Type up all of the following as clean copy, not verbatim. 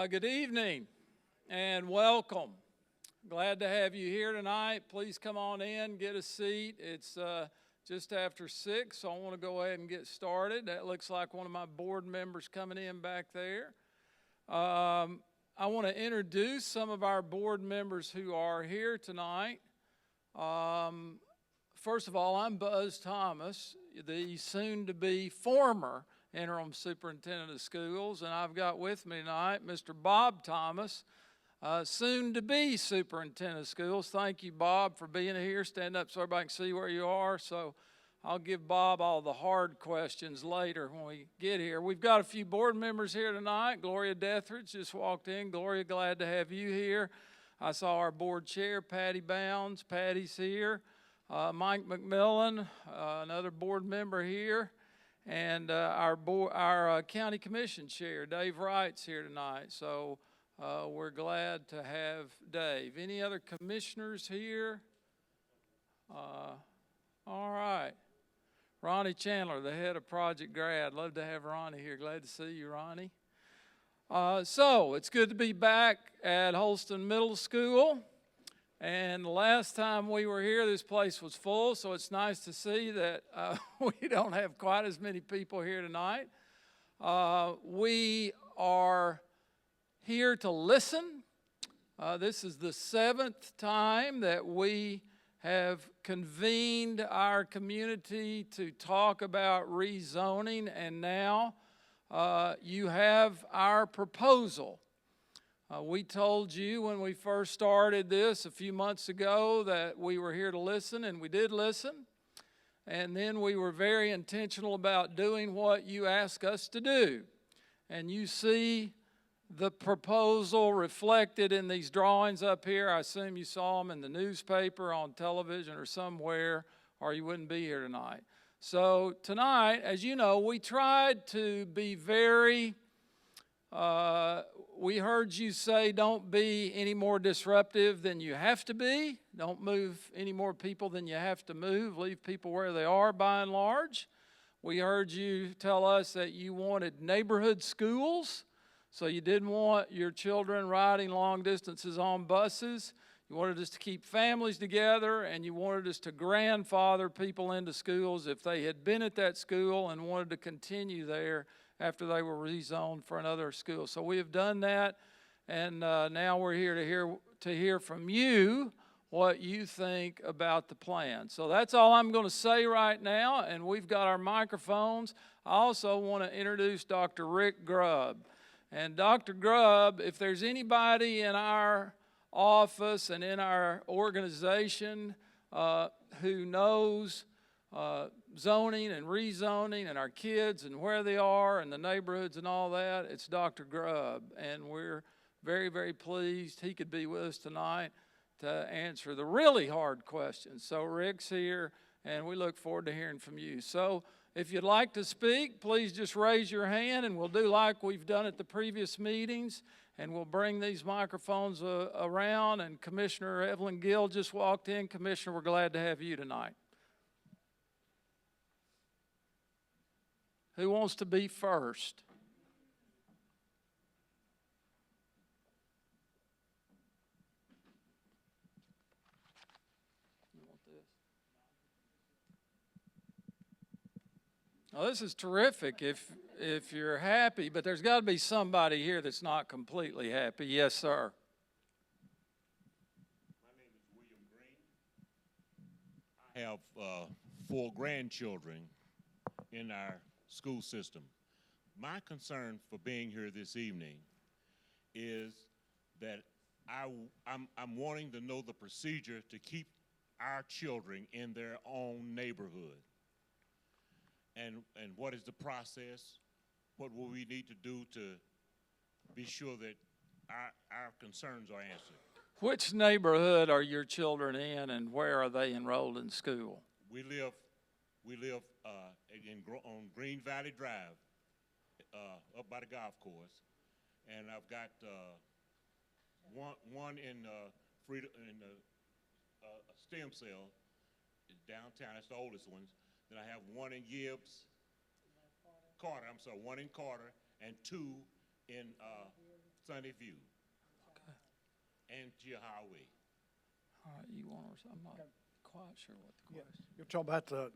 Good evening and welcome. Glad to have you here tonight. Please come on in, get a seat. It's just after 6, so I want to go ahead and get started. That looks like one of my board members coming in back there. I want to introduce some of our board members who are here tonight. First of all, I'm Buzz Thomas, the soon-to-be former interim superintendent of schools, and I've got with me tonight Mr. Bob Thomas, soon-to-be superintendent of schools. Thank you, Bob, for being here. Stand up so everybody can see where you are. So I'll give Bob all the hard questions later when we get here. We've got a few board members here tonight. Gloria Deathridge just walked in. Gloria, glad to have you here. I saw our board chair, Patty Bounds. Patty's here. Mike McMillan, another board member here. And our county commission chair, Dave Wright's here tonight. So we're glad to have Dave. Any other commissioners here? All right. Ronnie Chandler, the head of Project Grad. Love to have Ronnie here. Glad to see you, Ronnie. So it's good to be back at Holston Middle School. And the last time we were here, this place was full, so it's nice to see that we don't have quite as many people here tonight. We are here to listen. This is the 7th time that we have convened our community to talk about rezoning, and now you have our proposal. We told you when we first started this a few months ago that we were here to listen, and we did listen. And then we were very intentional about doing what you asked us to do. And you see the proposal reflected in these drawings up here. I assume you saw them in the newspaper, on television, or somewhere, or you wouldn't be here tonight. So tonight, as you know, we tried to be very... we heard you say don't be any more disruptive than you have to be. Don't move any more people than you have to move. Leave people where they are by and large. We heard you tell us that you wanted neighborhood schools, so you didn't want your children riding long distances on buses. You wanted us to keep families together, and you wanted us to grandfather people into schools if they had been at that school and wanted to continue there after they were rezoned for another school. So we have done that, and now we're here to hear from you what you think about the plan. So that's all I'm going to say right now, and we've got our microphones. I also want to introduce Dr. Rick Grubb. And Dr. Grubb, if there's anybody in our office and in our organization who knows zoning and rezoning and our kids and where they are and the neighborhoods and all that, it's Dr. Grubb. And we're very, very pleased he could be with us tonight to answer the really hard questions. So Rick's here, and we look forward to hearing from you. So if you'd like to speak, please just raise your hand, and we'll do like we've done at the previous meetings, and we'll bring these microphones around. And Commissioner Evelyn Gill just walked in. Commissioner, we're glad to have you tonight. Who wants to be first? You want this? Now, this is terrific if you're happy, but there's got to be somebody here that's not completely happy. Yes, sir. My name is William Green. I have 4 grandchildren in our school system. My concern for being here this evening is that I'm wanting to know the procedure to keep our children in their own neighborhood. And what is the process? What will we need to do to be sure that our concerns are answered? Which neighborhood are your children in, and where are they enrolled in school? We live on Green Valley Drive, up by the golf course, and I've got one in Freedom in Stem Cell downtown. That's the oldest ones. Then I have one in Carter. I'm sorry, one in Carter and 2 in Sunnyview, and Chiahawi. All right, you want to, I'm not quite sure what the Yeah, question.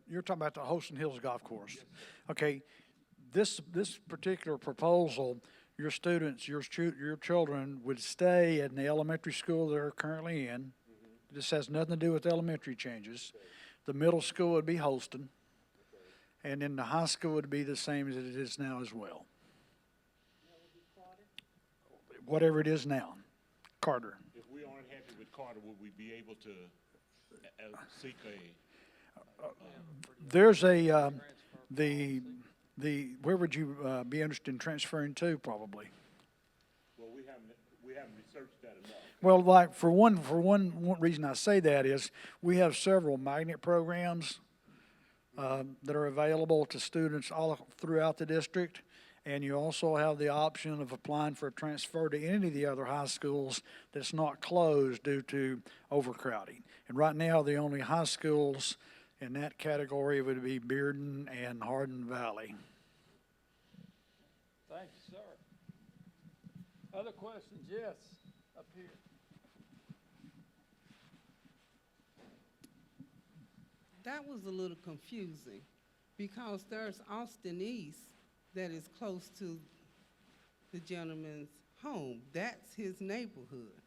you're talking about the Holston Hills Golf Course. Okay, this particular proposal, your students, your children would stay in the elementary school they're currently in. This has nothing to do with elementary changes. The middle school would be Holston, and then the high school would be the same as it is now as well. Whatever it is now, Carter. If we aren't happy with Carter, would we be able to seek a? There's a, where would you be interested in transferring to, probably? Well, we haven't researched that enough. Well, like, for one reason I say that is, we have several magnet programs that are available to students all throughout the district. And you also have the option of applying for a transfer to any of the other high schools that's not closed due to overcrowding. And right now, the only high schools in that category would be Bearden and Hardin Valley. Thank you, sir. Other questions? Yes, up here. That was a little confusing because there's Austin East that is close to the gentleman's home. That's his neighborhood.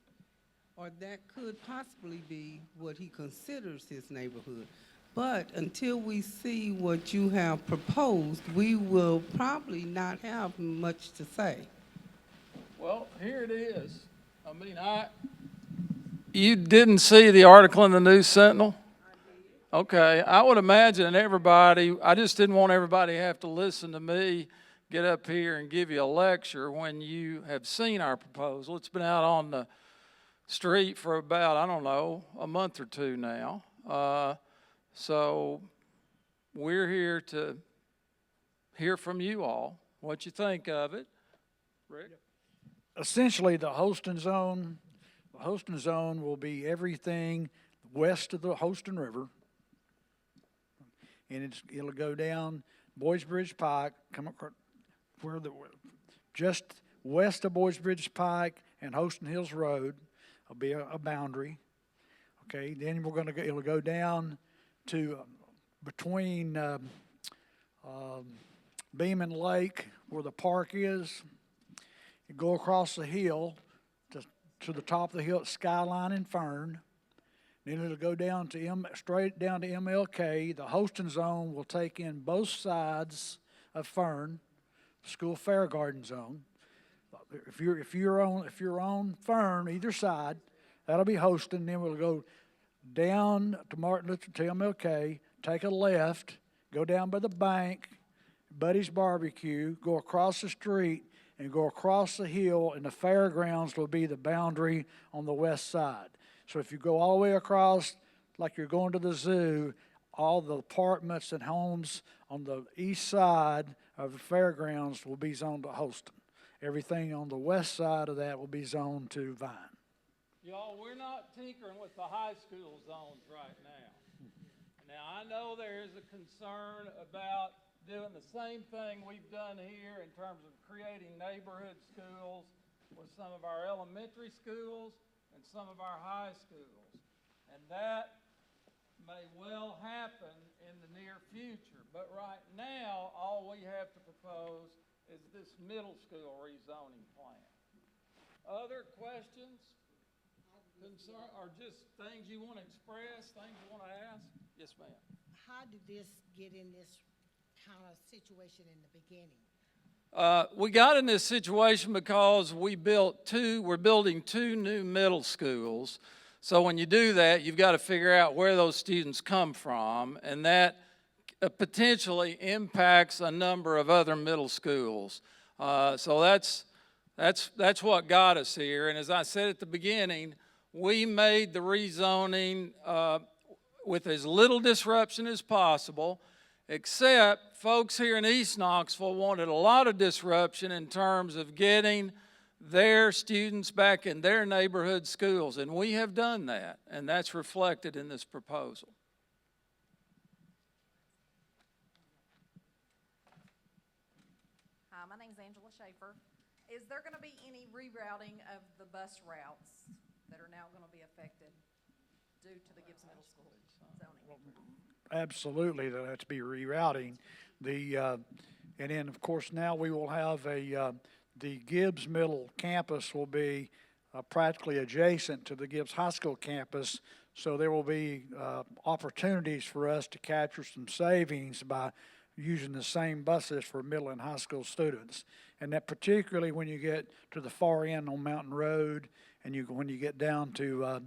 Or that could possibly be what he considers his neighborhood. But until we see what you have proposed, we will probably not have much to say. Well, here it is. I mean, you didn't see the article in the News Sentinel? Okay, I would imagine everybody, I just didn't want everybody to have to listen to me get up here and give you a lecture when you have seen our proposal. It's been out on the street for about, I don't know, a month or two now. So we're here to hear from you all, what you think of it. Rick? Essentially, the Holston zone will be everything west of the Holston River. And it'll go down Boys Bridge Pike, come across just west of Boys Bridge Pike and Holston Hills Road will be a boundary. Okay, then it'll go down to between Beeman Lake, where the park is. You go across the hill to the top of the hill at Skyline and Fern. Then it'll go down to straight down to MLK. The Holston zone will take in both sides of Fern, school fair garden zone. If you're on Fern, either side, that'll be Holston. Then we'll go down to Martin Luther to MLK, take a left, go down by the bank, Buddy's Barbecue, go across the street, and go across the hill, and the fairgrounds will be the boundary on the west side. So if you go all the way across, like you're going to the zoo, all the apartments and homes on the east side of the fairgrounds will be zoned to Holston. Everything on the west side of that will be zoned to Vine. Y'all, we're not tinkering with the high school zones right now. Now, I know there is a concern about doing the same thing we've done here in terms of creating neighborhood schools with some of our elementary schools and some of our high schools. And that may well happen in the near future. But right now, all we have to propose is this middle school rezoning plan. Other questions, concern, or just things you want to express, things you want to ask? Yes, ma'am. How did this get in this kind of situation in the beginning? We got in this situation because we're building 2 new middle schools. So when you do that, you've got to figure out where those students come from, and that potentially impacts a number of other middle schools. So that's what got us here. And as I said at the beginning, we made the rezoning with as little disruption as possible, except folks here in East Knoxville wanted a lot of disruption in terms of getting their students back in their neighborhood schools, and we have done that, and that's reflected in this proposal. Hi, my name's Angela Schaefer. Is there going to be any rerouting of the bus routes that are now gonna be affected due to the Gibbs Middle School zoning. Absolutely, there'll have to be rerouting. And then, of course, now we will have the Gibbs Middle campus will be practically adjacent to the Gibbs High School campus, so there will be opportunities for us to capture some savings by using the same buses for middle and high school students. And that particularly when you get to the far end on Mountain Road, and when you get down to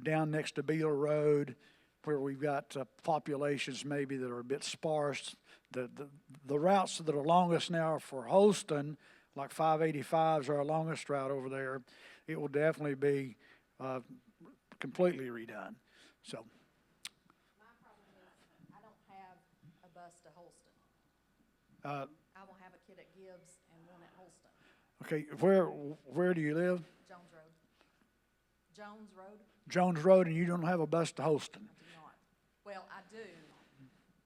down next to Beeler Road, where we've got populations maybe that are a bit sparse. The routes that are longest now are for Holston, like 585 is our longest route over there. It will definitely be completely redone. So, My problem is, I don't have a bus to Holston. uh, I will have a kid at Gibbs and one at Holston, okay, where do you live? Jones Road. Jones Road, Jones Road, and you don't have a bus to Holston. I do not. Well, I do,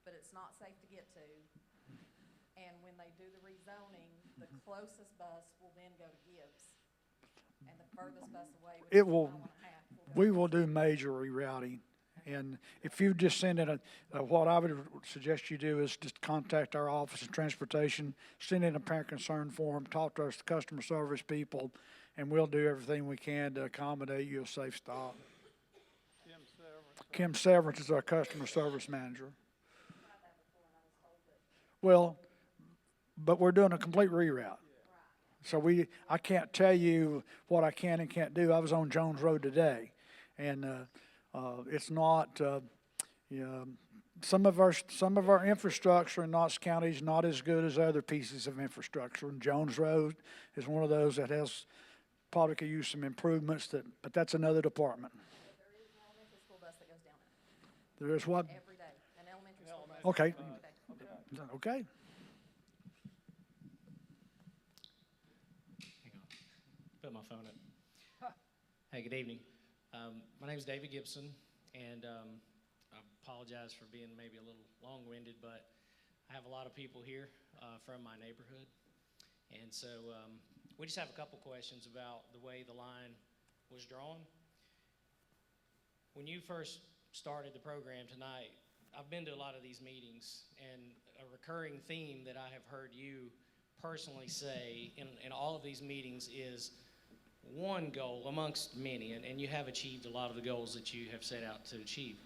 but it's not safe to get to. And when they do the rezoning, the closest bus will then go to Gibbs. And the furthest bus away, which It is a will- mile and a half, will go We will do major rerouting. And if you just send in what I would suggest you do is just contact our Office of Transportation, send in a parent concern form, talk to our customer service people, and we'll do everything we can to accommodate you a safe stop. Kim Severance is our customer service manager. Well, but we're doing a complete reroute. So I can't tell you what I can and can't do. I was on Jones Road today, and it's not. Some of our infrastructure in Knox County is not as good as other pieces of infrastructure. And Jones Road is one of those that has probably could use some improvements. But that's another department. There is an elementary school bus that goes down it There is what? every day, an elementary school bus. Okay. Every day. Okay. Hang on. Put my phone up. Hey, good evening. My name is David Gibson, and I apologize for being maybe a little long-winded, but I have a lot of people here from my neighborhood. And so we just have a couple questions about the way the line was drawn. When you first started the program tonight, I've been to a lot of these meetings, and a recurring theme that I have heard you personally say in all of these meetings is one goal amongst many, and you have achieved a lot of the goals that you have set out to achieve.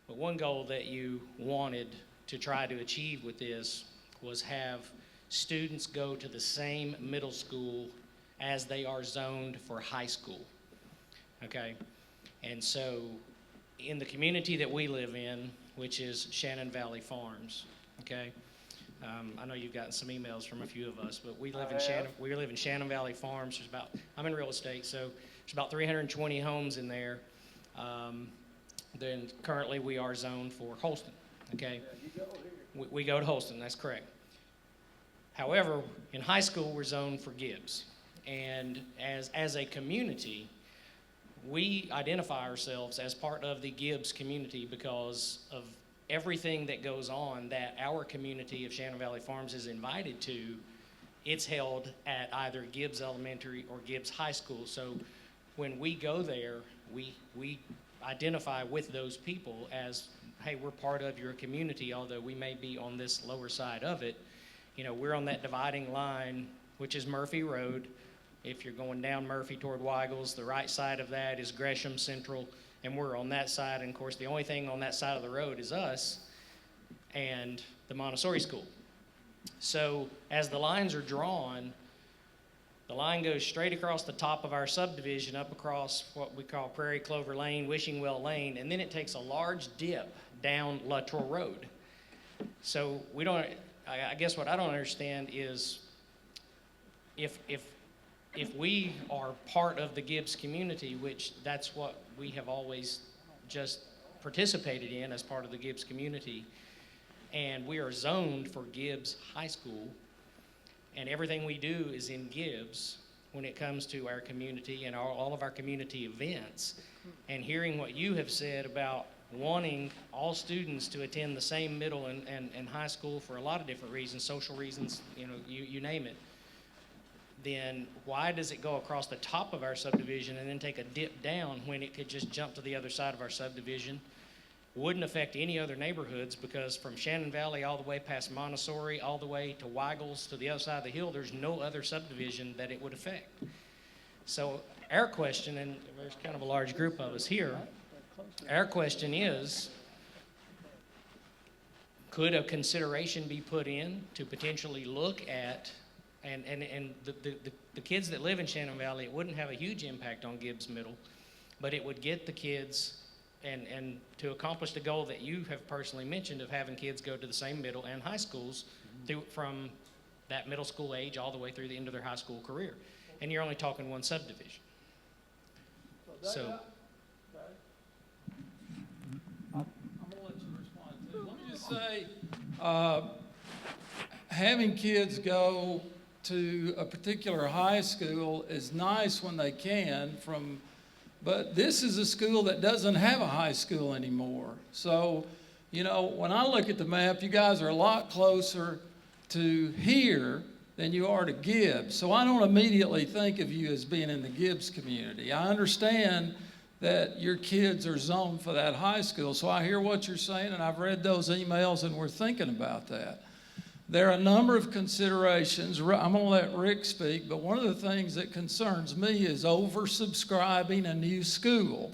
But one goal that you wanted to try to achieve with this was have students go to the same middle school as they are zoned for high school, okay? And so in the community that we live in, which is Shannon Valley Farms, okay? I know you've gotten some emails from a few of us, but we live in Shannon Valley Farms. I'm in real estate, so there's about 320 homes in there. Then currently we are zoned for Holston, okay? We go to Holston, that's correct. However, in high school, we're zoned for Gibbs. And as a community, we identify ourselves as part of the Gibbs community because of everything that goes on that our community of Shannon Valley Farms is invited to. It's held at either Gibbs Elementary or Gibbs High School. So when we go there, we identify with those people as, hey, we're part of your community, although we may be on this lower side of it. You know, we're on that dividing line, which is Murphy Road. If you're going down Murphy toward Weigels, the right side of that is Gresham Central, and we're on that side. And of course, the only thing on that side of the road is us and the Montessori school. So as the lines are drawn, the line goes straight across the top of our subdivision up across what we call Prairie Clover Lane, Wishing Well Lane, and then it takes a large dip down Luttrell Road. So I guess what I don't understand is if we are part of the Gibbs community, which that's what we have always just participated in as part of the Gibbs community, and we are zoned for Gibbs High School, and everything we do is in Gibbs when it comes to our community and all of our community events, and hearing what you have said about wanting all students to attend the same middle and high school for a lot of different reasons, social reasons, you name it. then why does it go across the top of our subdivision and then take a dip down when it could just jump to the other side of our subdivision? Wouldn't affect any other neighborhoods, because from Shannon Valley all the way past Montessori, all the way to Weigels to the other side of the hill, there's no other subdivision that it would affect. So our question, and there's kind of a large group of us here, our question is, could a consideration be put in to potentially look at, and the kids that live in Shannon Valley, it wouldn't have a huge impact on Gibbs Middle, but it would get the kids, and to accomplish the goal that you have personally mentioned of having kids go to the same middle and high schools from that middle school age all the way through the end of their high school career. And you're only talking one subdivision. So I'm gonna let you respond too. Let me just say, having kids go to a particular high school is nice when they can but this is a school that doesn't have a high school anymore. So, when I look at the map, you guys are a lot closer to here than you are to Gibbs. So I don't immediately think of you as being in the Gibbs community. I understand that your kids are zoned for that high school. So I hear what you're saying, and I've read those emails, and we're thinking about that. There are a number of considerations. I'm going to let Rick speak, but one of the things that concerns me is oversubscribing a new school.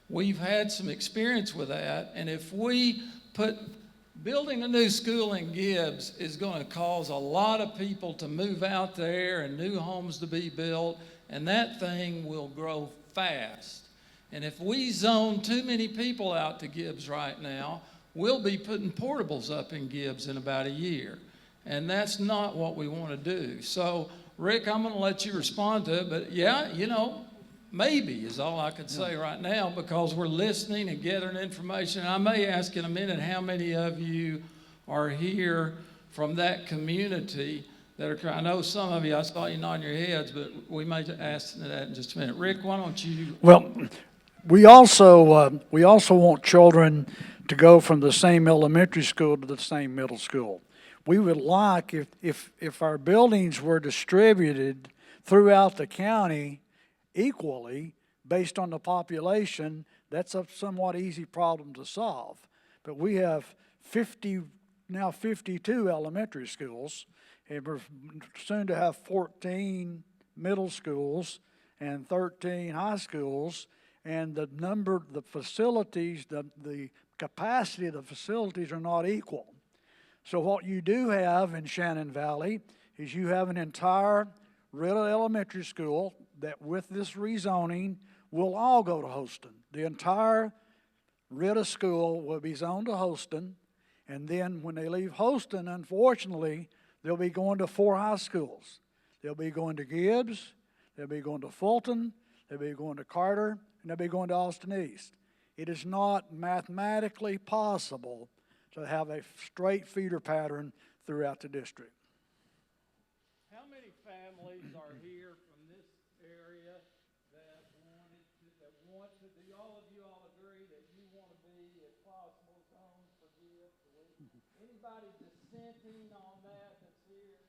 We've had some experience with that, and if we building a new school in Gibbs is going to cause a lot of people to move out there and new homes to be built, and that thing will grow fast. And if we zone too many people out to Gibbs right now, we'll be putting portables up in Gibbs in about a year. And that's not what we want to do. So, Rick, I'm going to let you respond to it. But, yeah, maybe is all I could say right now, because we're listening and gathering information. I may ask in a minute how many of you are here from that community that are, I know some of you, I saw you nodding your heads, but we may ask that in just a minute. Rick, why don't you? Well, we also want children to go from the same elementary school to the same middle school. We would like, if our buildings were distributed throughout the county equally based on the population, that's a somewhat easy problem to solve. But we have 52 elementary schools, and we're soon to have 14 middle schools and 13 high schools, and the facilities, the capacity of the facilities are not equal. So what you do have in Shannon Valley is you have an entire Riddle Elementary School that with this rezoning will all go to Holston. The entire Riddle School will be zoned to Holston, and then when they leave Holston, unfortunately, they'll be going to 4 high schools. They'll be going to Gibbs, they'll be going to Fulton, they'll be going to Carter, and they'll be going to Austin East. It is not mathematically possible to have a straight feeder pattern throughout the district. How many families are here from this area that want to, do all of you all agree that you want to be, if possible, zoned for Gibbs? Anybody dissenting on that that's here?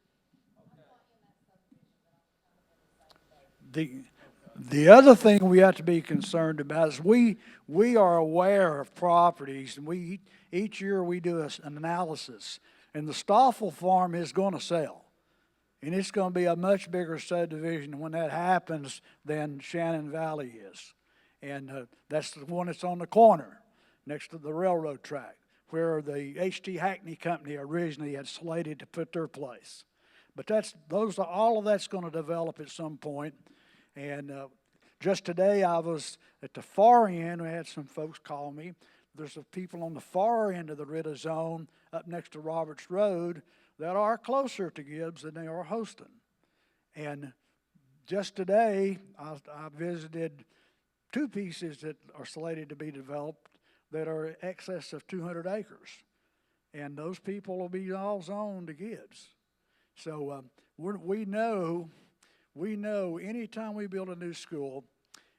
Okay. The other thing we have to be concerned about is we are aware of properties, and each year we do an analysis, and the Stoffel farm is going to sell, and it's going to be a much bigger subdivision when that happens than Shannon Valley is, and that's the one that's on the corner next to the railroad track where the H.T. Hackney Company originally had slated to put their place. But all of that's going to develop at some point. And just today I was at the far end. We had some folks call me. There's some people on the far end of the Ritta zone up next to Roberts Road that are closer to Gibbs than they are Holston. And just today I visited 2 pieces that are slated to be developed that are in excess of 200 acres. And those people will be all zoned to Gibbs. So we know anytime we build a new school,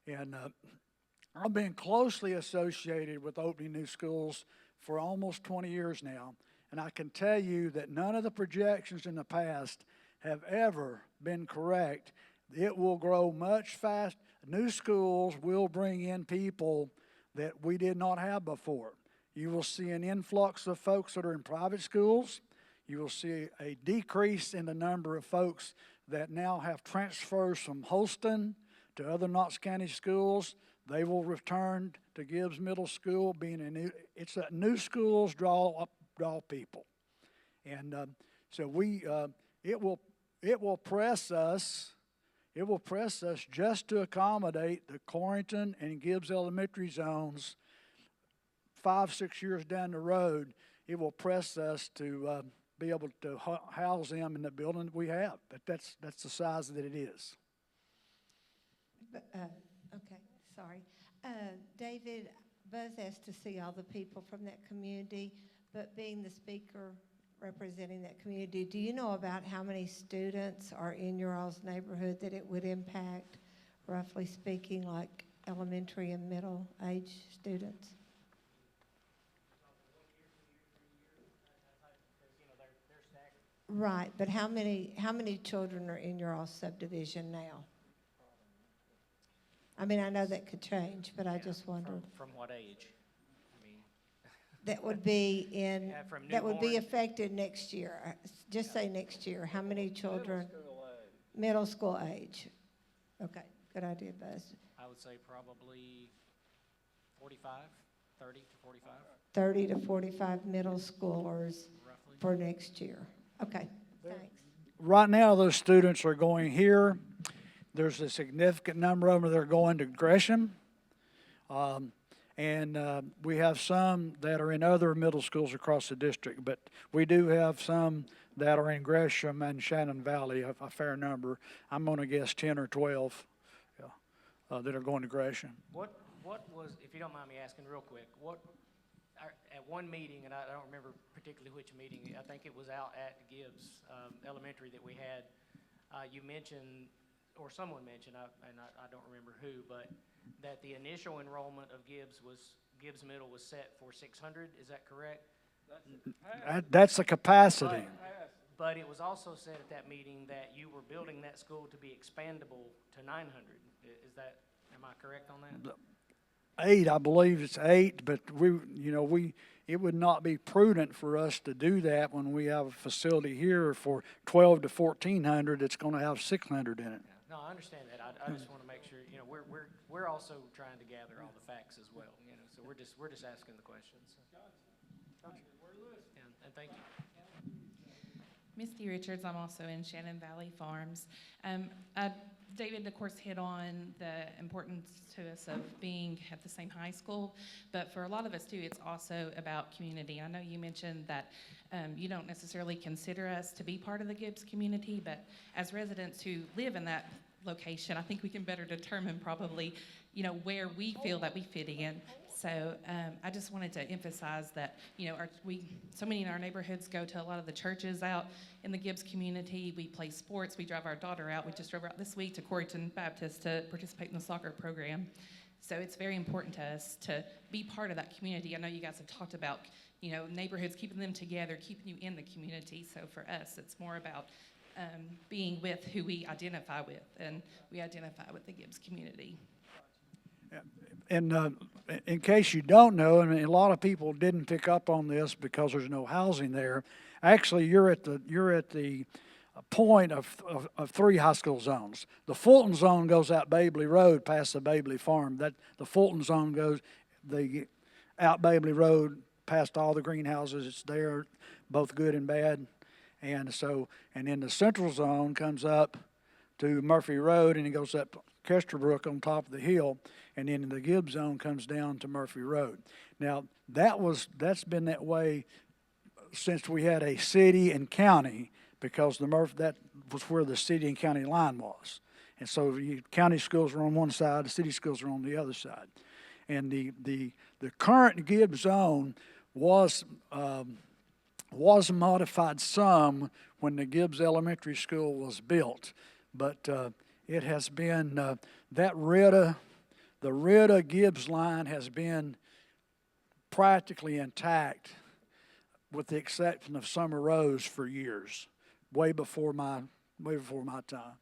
and I've been closely associated with opening new schools for almost 20 years now, and I can tell you that none of the projections in the past have ever been correct, it will grow much fast. New schools will bring in people that we did not have before. You will see an influx of folks that are in private schools. You will see a decrease in the number of folks that now have transfers from Holston to other Knox County schools. They will return to Gibbs Middle School, being it's that new schools draw people. And so it will press us just to accommodate the Corrington and Gibbs Elementary zones 5-6 years down the road. It will press us to be able to house them in the building that we have. But that's the size that it is. But, okay, sorry. David, Buzz asked to see all the people from that community, but being the speaker representing that community, do you know about how many students are in your all's neighborhood that it would impact, roughly speaking, like elementary and middle age students? Right, but how many children are in your all subdivision now? I mean, I know that could change, but I just wondered. From what age? I mean, That would be in, Yeah, from that would be newborn. affected next year. Just say next year. How many children? Middle school age. Okay, good idea, Buzz. I would say probably 45, 30 to 45, 30 to 45 middle schoolers roughly. for next year. Okay, thanks. Right now, those students are going here. There's a significant number of them that are going to Gresham. And we have some that are in other middle schools across the district, but we do have some that are in Gresham and Shannon Valley, a fair number. I'm going to guess 10 or 12 that are going to Gresham. What was, if you don't mind me asking real quick, at one meeting, and I don't remember particularly which meeting, I think it was out at Gibbs Elementary that we had, you mentioned, or someone mentioned, and I don't remember who, but that the initial enrollment of Gibbs Middle was set for 600, is that correct? That's the capacity. But it was also said at that meeting that you were building that school to be expandable to 900. Is that, am I correct on that? 8, I believe it's 8, but it would not be prudent for us to do that when we have a facility here for 12 to 1,400. It's going to have 600 in it. No, I understand that. I just want to make sure, we're also trying to gather all the facts as well, so we're just asking the questions. And thank you. Misty Richards, I'm also in Shannon Valley Farms. David, of course, hit on the importance to us of being at the same high school, but for a lot of us too, it's also about community. I know you mentioned that you don't necessarily consider us to be part of the Gibbs community, but as residents who live in that location, I think we can better determine probably, where we feel that we fit in. So I just wanted to emphasize that, so many in our neighborhoods go to a lot of the churches out in the Gibbs community. We play sports. We drive our daughter out. We just drove her out this week to Corrington Baptist to participate in the soccer program. So it's very important to us to be part of that community. I know you guys have talked about, neighborhoods, keeping them together, keeping you in the community. So for us, it's more about being with who we identify with, and we identify with the Gibbs community. And in case you don't know, and a lot of people didn't pick up on this because there's no housing there. Actually, you're at the point of 3 high school zones. The Fulton zone goes out Babley Road past the Babley Farm. The Fulton zone goes out Babley Road past all the greenhouses. It's there, both good and bad. And then the central zone comes up to Murphy Road, and it goes up Kesterbrook on top of the hill, and then the Gibbs zone comes down to Murphy Road. Now, that's been that way since we had a city and county, because that was where the city and county line was. And so county schools are on one side, the city schools are on the other side. And the current Gibbs zone was modified some when the Gibbs Elementary School was built, but it has been the Ritta Gibbs line has been practically intact, with the exception of Summer Rose, for years, way before my way before my time.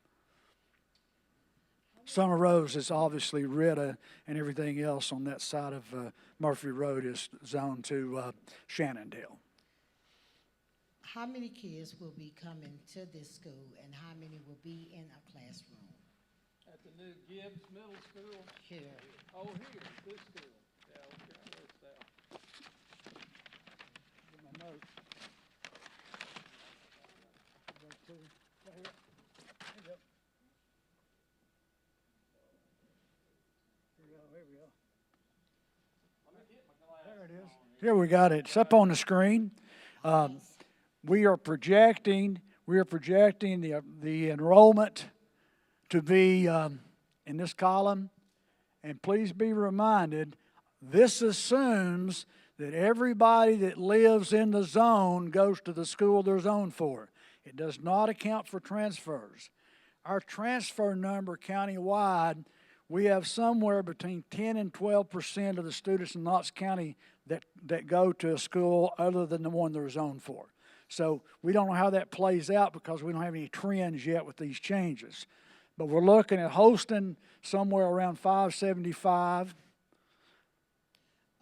Summer Rose is obviously Ritta, and everything else on that side of Murphy Road is zoned to Shannondale. How many kids will be coming to this school and how many will be in a classroom? At the new Gibbs Middle School? Here. Oh, here, this school. Yeah, okay, where's that? Get my notes. Right here. There you go. Here we go. There it is. Here we got it. It's up on the screen. We are projecting the enrollment to be in this column. And please be reminded, this assumes that everybody that lives in the zone goes to the school they're zoned for. It does not account for transfers. Our transfer number countywide, we have somewhere between 10 and 12% of the students in Knox County that go to a school other than the one they're zoned for. So we don't know how that plays out because we don't have any trends yet with these changes. But we're looking at Holston somewhere around 575.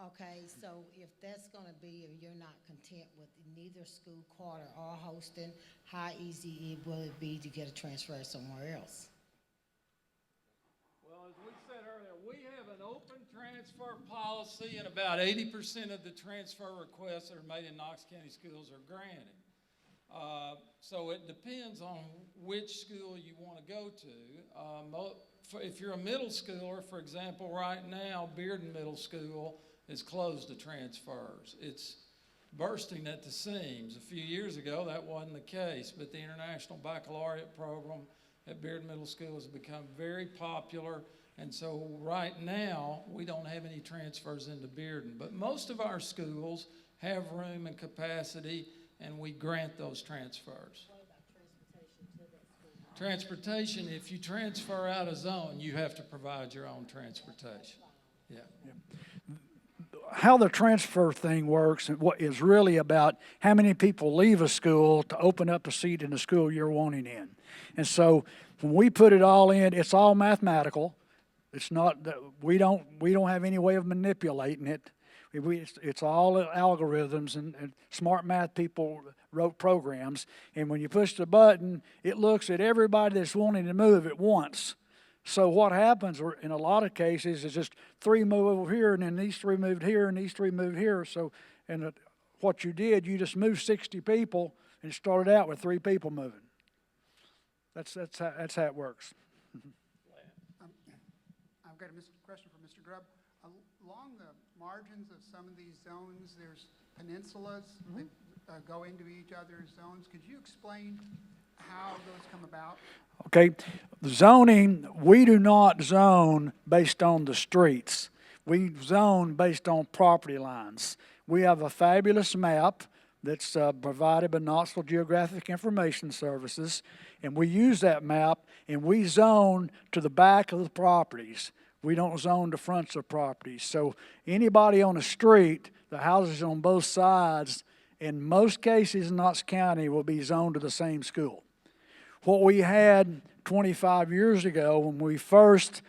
Okay, so if that's gonna be, if you're not content with neither school quarter or hosting, how easy will it be to get a transfer somewhere else? Well, as we said earlier, we have an open transfer policy, and about 80% of the transfer requests that are made in Knox County schools are granted. So it depends on which school you want to go to. If you're a middle schooler, for example, right now, Bearden Middle School is closed to transfers. It's bursting at the seams. A few years ago, that wasn't the case, but the International Baccalaureate program at Bearden Middle School has become very popular, and so right now, we don't have any transfers into Bearden. But most of our schools have room and capacity, and we grant those transfers. What about transportation to that school? Transportation, if you transfer out of zone, you have to provide your own transportation. Yeah. How the transfer thing works and what is really about how many people leave a school to open up a seat in the school you're wanting in. And so when we put it all in, it's all mathematical. It's not that we don't have any way of manipulating it. It's all algorithms, and smart math people wrote programs. And when you push the button, it looks at everybody that's wanting to move at once. So what happens in a lot of cases is just 3 move over here, and then these 3 moved here, and these 3 moved here. So, what you did, you just moved 60 people, and started out with 3 people moving. That's how it works. I've got a question for Mr. Grubb. Along the margins of some of these zones, there's peninsulas that go into each other's zones. Could you explain how those come about? Okay, zoning, we do not zone based on the streets. We zone based on property lines. We have a fabulous map that's provided by Knoxville Geographic Information Services, and we use that map, and we zone to the back of the properties. We don't zone the fronts of properties. So anybody on the street, the houses on both sides, in most cases in Knox County, will be zoned to the same school. What we had 25 years ago when we first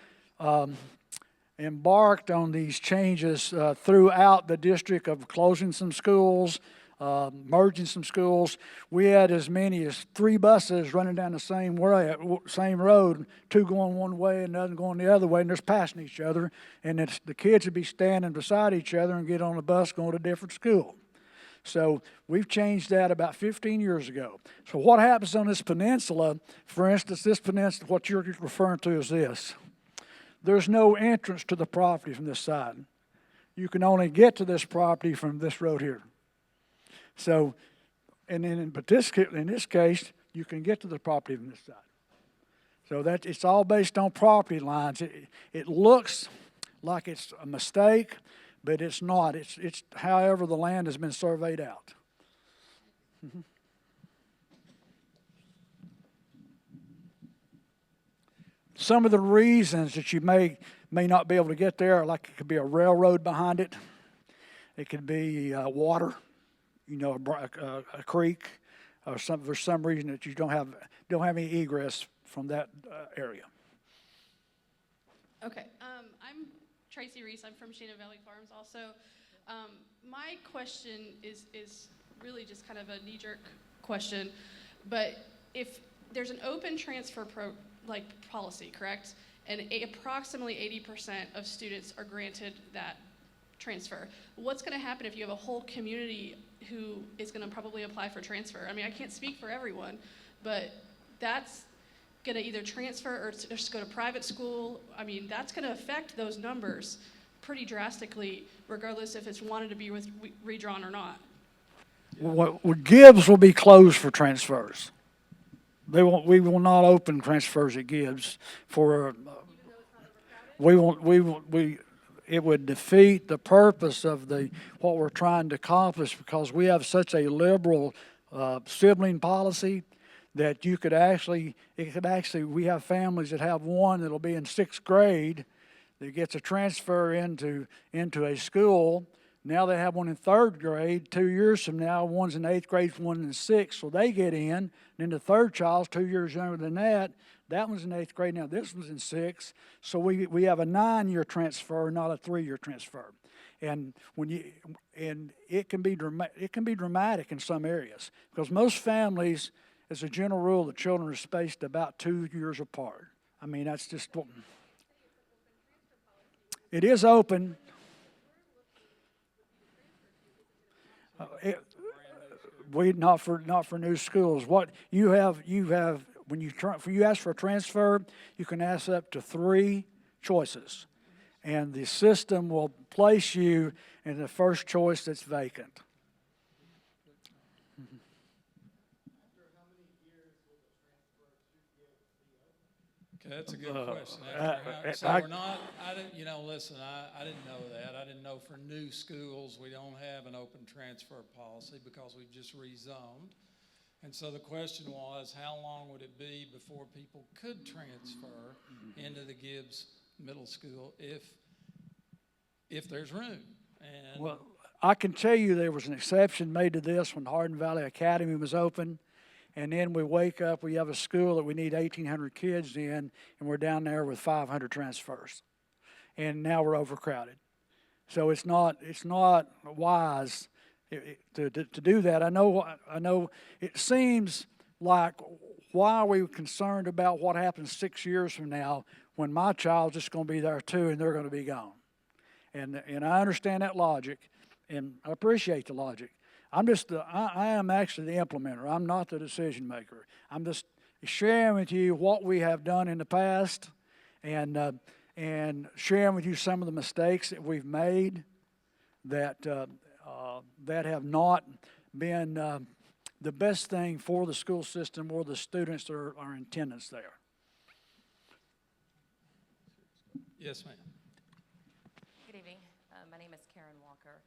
embarked on these changes throughout the district of closing some schools, merging some schools, we had as many as 3 buses running down the same road, 2 going one way and another going the other way, and they're passing each other, and the kids would be standing beside each other and get on a bus going to a different school. So we've changed that about 15 years ago. So what happens on this peninsula, for instance, this peninsula, what you're referring to is this. There's no entrance to the property from this side. You can only get to this property from this road here. So, and then in this case, you can get to the property from this side. So it's all based on property lines. It looks like it's a mistake, but it's not. It's however the land has been surveyed out. Mm-hmm. Some of the reasons that you may not be able to get there, like it could be a railroad behind it. It could be water, a creek. or for some reason that you don't have any egress from that area. Okay, I'm Tracy Reese. I'm from Shannon Valley Farms also. My question is really just kind of a knee-jerk question, but if there's an open transfer policy, correct? And approximately 80% of students are granted that transfer. What's going to happen if you have a whole community who is going to probably apply for transfer? I mean, I can't speak for everyone, but that's going to either transfer or just go to private school. I mean, that's going to affect those numbers pretty drastically, regardless if it's wanted to be redrawn or not. Well, Gibbs will be closed for transfers. We will not open transfers at Gibbs for. It would defeat the purpose of what we're trying to accomplish, because we have such a liberal sibling policy that we have families that have one that'll be in 6th grade that gets a transfer into a school. Now they have one in 3rd grade. 2 years from now, one's in 8th grade, one in 6th, so they get in. And then the third child's 2 years younger than that. That one's in 8th grade now. This one's in 6th. So we have a 9-year transfer, not a 3-year transfer. And it can be dramatic in some areas, because most families, as a general rule, the children are spaced about 2 years apart. I mean, that's just what it is open. Not for new schools. What you have when you ask for a transfer, you can ask up to 3 choices, and the system will place you in the first choice that's vacant. Okay, that's a good question. Listen, I didn't know that. I didn't know for new schools we don't have an open transfer policy because we've just rezoned. And so the question was, how long would it be before people could transfer into the Gibbs Middle School if there's room? And well, I can tell you there was an exception made to this when Hardin Valley Academy was open. And then we wake up, we have a school that we need 1,800 kids in, and we're down there with 500 transfers. And now we're overcrowded. So it's not wise to do that. I know it seems like, why are we concerned about what happens 6 years from now when my child's just going to be there too and they're going to be gone? And I understand that logic, and I appreciate the logic. I am actually the implementer. I'm not the decision maker. I'm just sharing with you what we have done in the past, and sharing with you some of the mistakes that we've made that have not been the best thing for the school system or the students that are in attendance there. yes, ma'am. Good evening. My name is Karen Walker.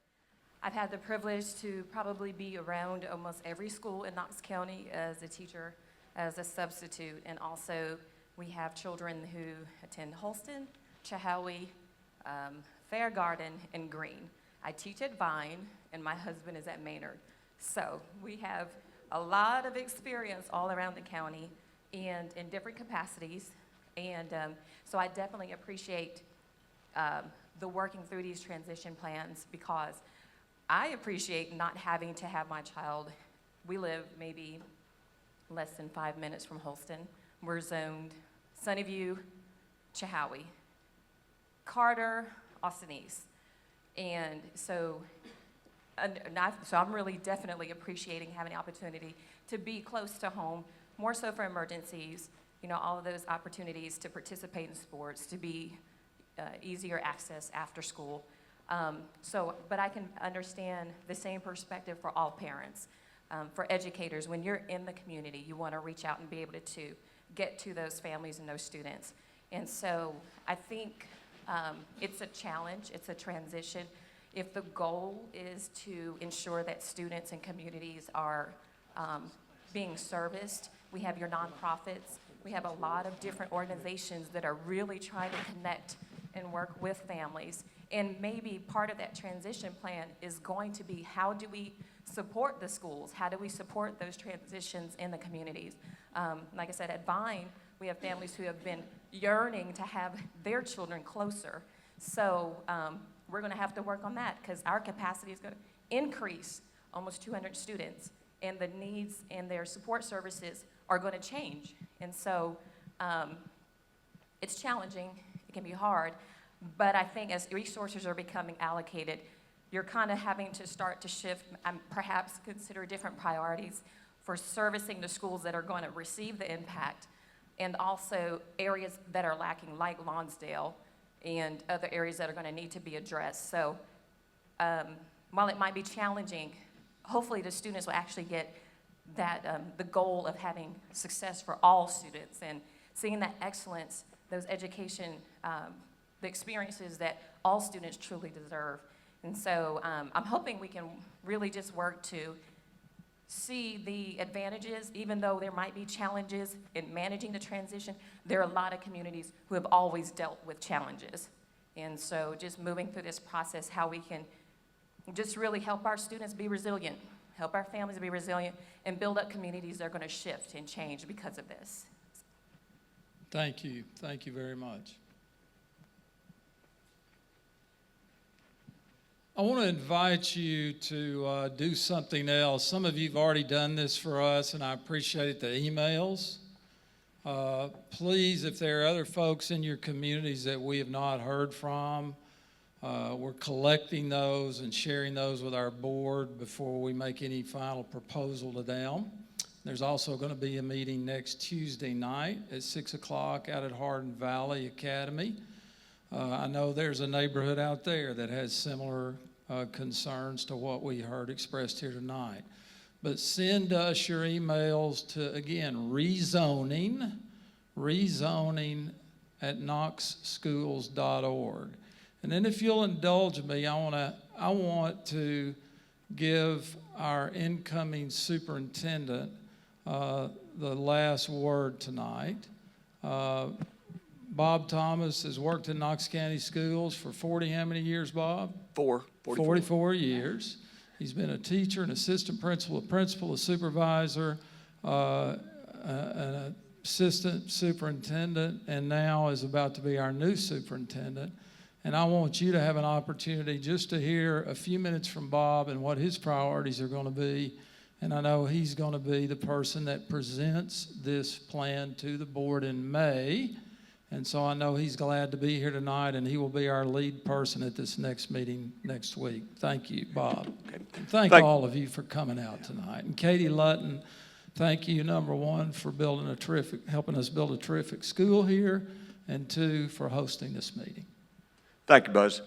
I've had the privilege to probably be around almost every school in Knox County as a teacher, as a substitute, and also we have children who attend Holston, Chehowee, Fair Garden, and Green. I teach at Vine, and my husband is at Maynard. So we have a lot of experience all around the county and in different capacities. And so I definitely appreciate the working through these transition plans, because I appreciate not having to have my child. We live maybe less than 5 minutes from Holston. We're zoned Sunnyview, Chehowee, Carter, Austin East. And so I'm really definitely appreciating having the opportunity to be close to home, more so for emergencies, all of those opportunities to participate in sports, to be easier access after school. But I can understand the same perspective for all parents. For educators, when you're in the community, you want to reach out and be able to get to those families and those students. And so I think it's a challenge, it's a transition. If the goal is to ensure that students and communities are being serviced, we have your nonprofits, we have a lot of different organizations that are really trying to connect and work with families. And maybe part of that transition plan is going to be, how do we support the schools? How do we support those transitions in the communities? Like I said, at Vine, we have families who have been yearning to have their children closer. So we're going to have to work on that because our capacity is going to increase almost 200 students, and the needs and their support services are going to change. And so it's challenging, it can be hard, but I think as resources are becoming allocated, you're kind of having to start to shift and perhaps consider different priorities for servicing the schools that are going to receive the impact, and also areas that are lacking, like Lonsdale, and other areas that are going to need to be addressed. So while it might be challenging, hopefully the students will actually get that the goal of having success for all students and seeing that excellence, those education, the experiences that all students truly deserve. And so I'm hoping we can really just work to see the advantages, even though there might be challenges in managing the transition. There are a lot of communities who have always dealt with challenges. And so just moving through this process, how we can just really help our students be resilient, help our families be resilient, and build up communities that are going to shift and change because of this. Thank you. Thank you very much. I want to invite you to do something else. Some of you have already done this for us, and I appreciate the emails. Please, if there are other folks in your communities that we have not heard from, we're collecting those and sharing those with our board before we make any final proposal to them. There's also going to be a meeting next Tuesday night at 6 o'clock out at Hardin Valley Academy. I know there's a neighborhood out there that has similar concerns to what we heard expressed here tonight. But send us your emails to, again, rezoning at knoxschools.org. And then if you'll indulge me, I want to give our incoming superintendent the last word tonight. Bob Thomas has worked in Knox County Schools for 40 how many years, Bob? 44 years. He's been a teacher, an assistant principal, a supervisor, an assistant superintendent, and now is about to be our new superintendent. And I want you to have an opportunity just to hear a few minutes from Bob and what his priorities are going to be. And I know he's going to be the person that presents this plan to the board in May. And so I know he's glad to be here tonight, and he will be our lead person at this next meeting next week. Thank you, Bob. Okay. And thank all of you for coming out tonight. And Katie Lutton, thank you, number one, for helping us build a terrific school here, and two, for hosting this meeting. Thank you, Buzz.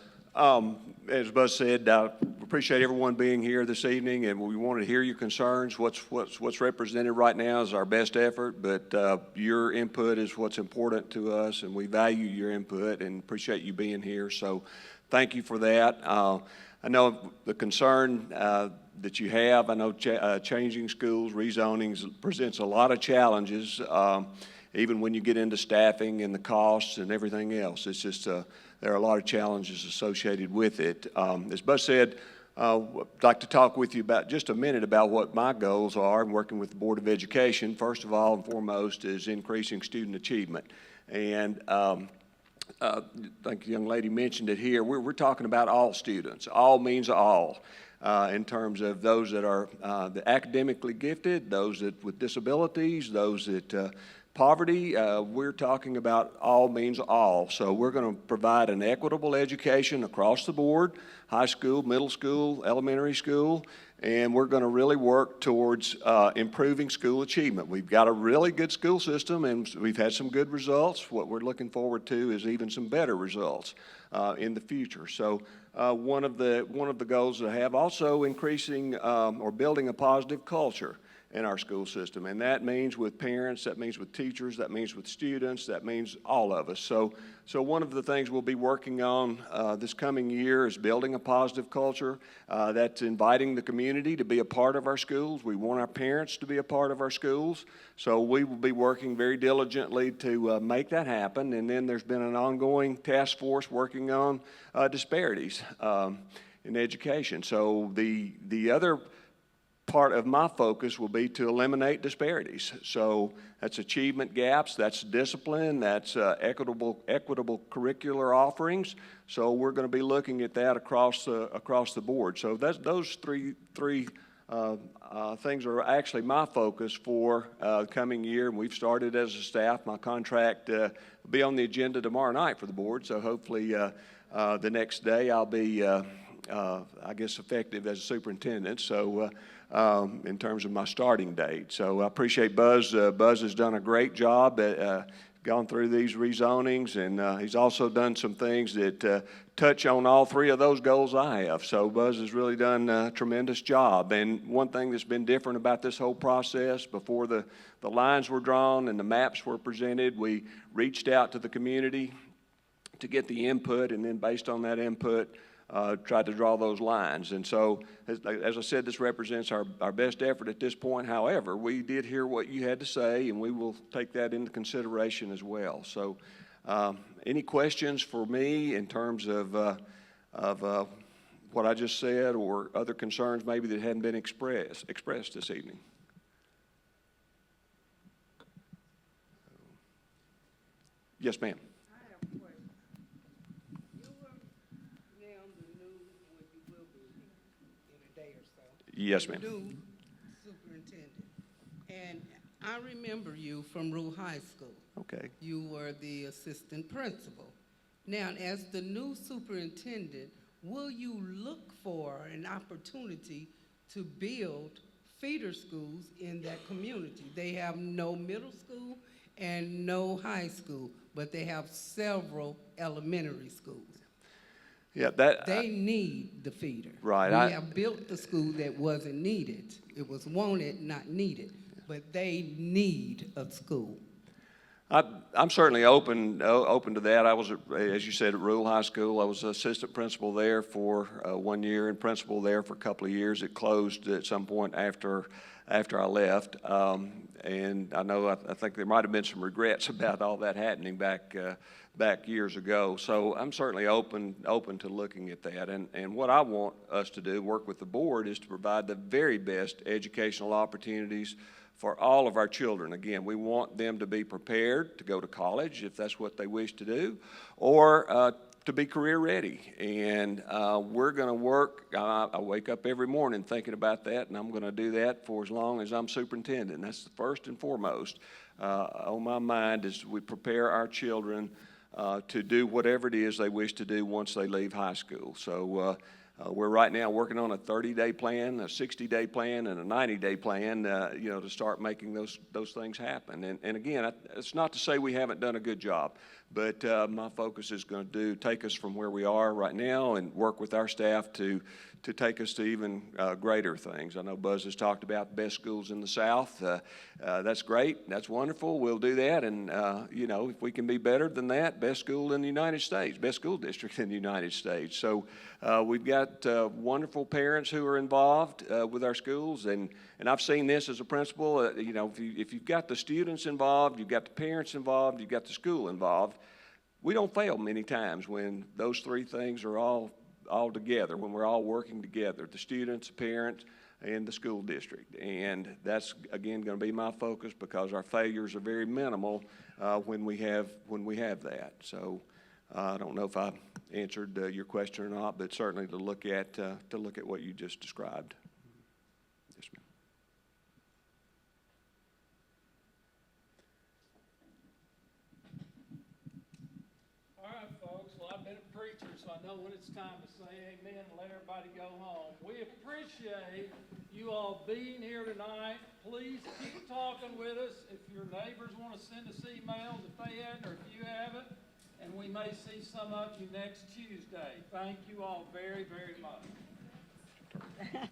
As Buzz said, I appreciate everyone being here this evening, and we want to hear your concerns. What's represented right now is our best effort, but your input is what's important to us, and we value your input and appreciate you being here. So thank you for that. I know the concern that you have. I know changing schools, rezoning presents a lot of challenges, even when you get into staffing and the costs and everything else. It's just there are a lot of challenges associated with it. As Buzz said, I'd like to talk with you about just a minute about what my goals are in working with the Board of Education. First of all and foremost is increasing student achievement. And I think the young lady mentioned it here. We're talking about all students. All means all. In terms of those that are academically gifted, those that with disabilities, those that poverty, we're talking about all means all. So we're going to provide an equitable education across the board, high school, middle school, elementary school, and we're going to really work towards improving school achievement. We've got a really good school system, and we've had some good results. What we're looking forward to is even some better results in the future. So one of the goals that I have also increasing or building a positive culture in our school system, and that means with parents, that means with teachers, that means with students, that means all of us. So one of the things we'll be working on this coming year is building a positive culture. That's inviting the community to be a part of our schools. We want our parents to be a part of our schools. So we will be working very diligently to make that happen. And then there's been an ongoing task force working on disparities in education. So the other part of my focus will be to eliminate disparities. So that's achievement gaps, that's discipline, that's equitable curricular offerings. So we're going to be looking at that across the board. So those three things are actually my focus for the coming year. And we've started as a staff. My contract will be on the agenda tomorrow night for the board. So hopefully the next day I'll be, I guess, effective as a superintendent. So in terms of my starting date. So I appreciate Buzz. Buzz has done a great job at gone through these rezonings, and he's also done some things that touch on all three of those goals I have. So Buzz has really done a tremendous job. And one thing that's been different about this whole process, before the lines were drawn and the maps were presented, we reached out to the community to get the input, and then based on that input, tried to draw those lines. And so, as I said, this represents our best effort at this point. However, we did hear what you had to say, and we will take that into consideration as well. So, any questions for me in terms of what I just said, or other concerns maybe that hadn't been expressed this evening? Yes, ma'am. Yes, ma'am. New superintendent. And I remember you from Rule High School. Okay. You were the assistant principal. Now, as the new superintendent, will you look for an opportunity to build feeder schools in that community? They have no middle school and no high school, but they have several elementary schools. Yeah, They need the feeder. Right. We have built the school that wasn't needed. It was wanted, not needed. But they need a school. I'm certainly open to that. I was, as you said, at Rule High School. I was assistant principal there for 1 year and principal there for a couple of years. It closed at some point after I left. And I know I think there might have been some regrets about all that happening back years ago. So I'm certainly open to looking at that. And what I want us to do, work with the board, is to provide the very best educational opportunities for all of our children. Again, we want them to be prepared to go to college if that's what they wish to do, or to be career ready. And we're going to work. I wake up every morning thinking about that, and I'm going to do that for as long as I'm superintendent. And that's the first and foremost on my mind, is we prepare our children to do whatever it is they wish to do once they leave high school. So we're right now working on a 30-day plan, a 60-day plan, and a 90-day plan, to start making those things happen. And again, it's not to say we haven't done a good job, but my focus is going to take us from where we are right now and work with our staff to take us to even greater things. I know Buzz has talked about best schools in the South. That's great. That's wonderful. We'll do that. And, if we can be better than that, best school in the United States, best school district in the United States. So we've got wonderful parents who are involved with our schools. And I've seen this as a principal. If you've got the students involved, you've got the parents involved, you've got the school involved, we don't fail many times when those three things are all together, when we're all working together, the students, the parents, and the school district. And that's, again, going to be my focus, because our failures are very minimal when we have that. So I don't know if I answered your question or not, but certainly to look at what you just described. Yes, ma'am. All right, folks. Well, I've been a preacher, so I know when it's time to say amen and let everybody go home. We appreciate you all being here tonight. Please keep talking with us. If your neighbors want to send us emails, if they hadn't, or if you haven't, and we may see some of you next Tuesday. Thank you all very, very much.